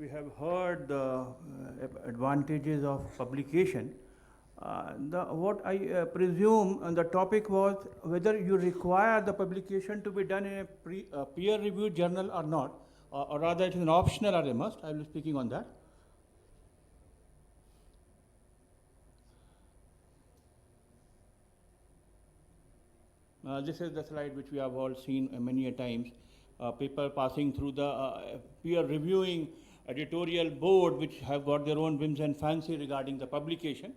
we have heard the advantages of publication. What I presume the topic was whether you require the publication to be done in a peer-reviewed journal or not, or rather it is an optional or a must. I will be speaking on that. This is the slide which we have all seen many a times. People passing through the peer reviewing editorial board, which have got their own whims and fancy regarding the publication.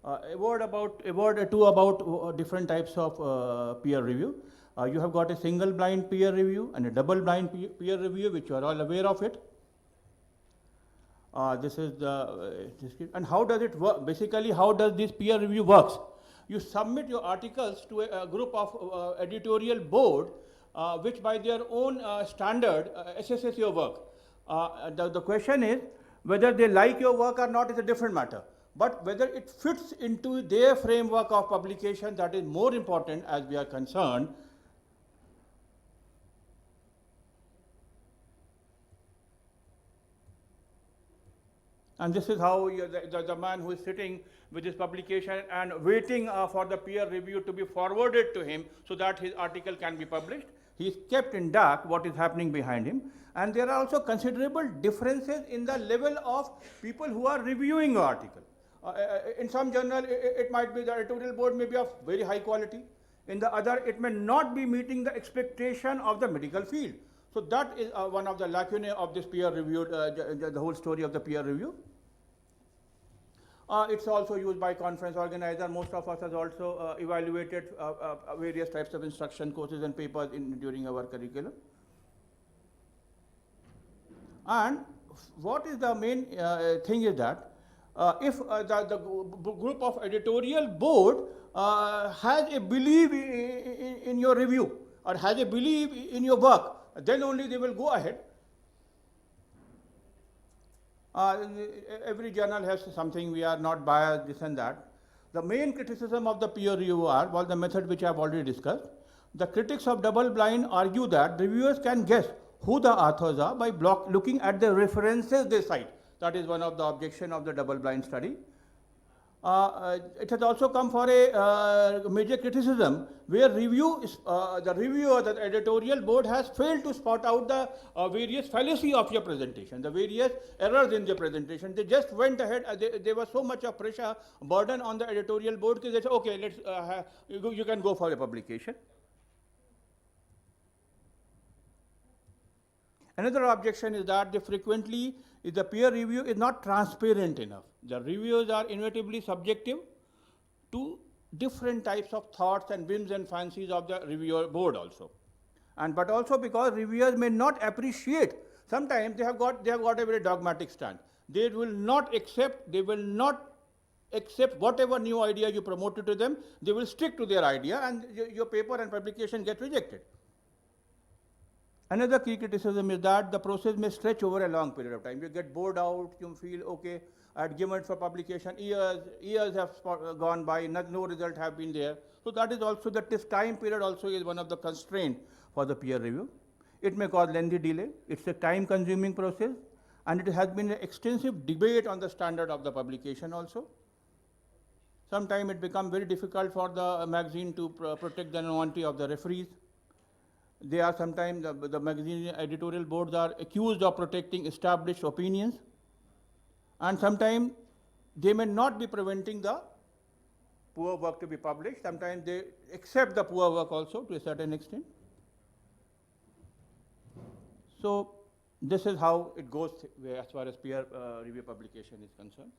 A word or two about different types of peer review. You have got a single blind peer review and a double blind peer review, which you are all aware of it. This is the and how does it work? Basically, how does this peer review works? You submit your articles to a group of editorial board, which by their own standard assesses your work. The question is whether they like your work or not is a different matter. But whether it fits into their framework of publication, that is more important as we are concerned. And this is how the man who is sitting with his publication and waiting for the peer review to be forwarded to him so that his article can be published. He is kept in dark what is happening behind him. And there are also considerable differences in the level of people who are reviewing the article. In some journal, it might be the editorial board may be of very high quality. In the other, it may not be meeting the expectation of the medical field. So that is one of the lacunae of this peer reviewed, the whole story of the peer review. It's also used by conference organizer. Most of us has also evaluated various types of instruction courses and papers during our curriculum. And what is the main thing is that if the group of editorial board has a belief in your review or has a belief in your work, then only they will go ahead. Every journal has something, we are not biased, this and that. The main criticism of the peer review was the method which I have already discussed. The critics of double blind argue that reviewers can guess who the authors are by looking at the references they cite. That is one of the objections of the double blind study. It has also come for a major criticism where the reviewer, the editorial board has failed to spot out the various fallacy of your presentation, the various errors in the presentation. They just went ahead, there was so much of pressure, burden on the editorial board because they said, okay, you can go for a publication. Another objection is that the peer review is not transparent enough. The reviews are inevitably subjective to different types of thoughts and whims and fancies of the reviewer board also. But also because reviewers may not appreciate, sometimes they have got a very dogmatic stand. They will not accept whatever new idea you promoted to them. They will stick to their idea and your paper and publication get rejected. Another key criticism is that the process may stretch over a long period of time. You get bored out, you feel, okay, I had given for publication, years have gone by, no result have been there. So that is also, this time period also is one of the constraints for the peer review. It may cause lengthy delay. It's a time consuming process and it has been an extensive debate on the standard of the publication also. Sometimes it becomes very difficult for the magazine to protect the anonymity of the referees. They are sometimes, the magazine editorial boards are accused of protecting established opinions, and sometimes they may not be preventing the poor work to be published. Sometimes they accept the poor work also to a certain extent. So this is how it goes as far as peer review publication is concerned.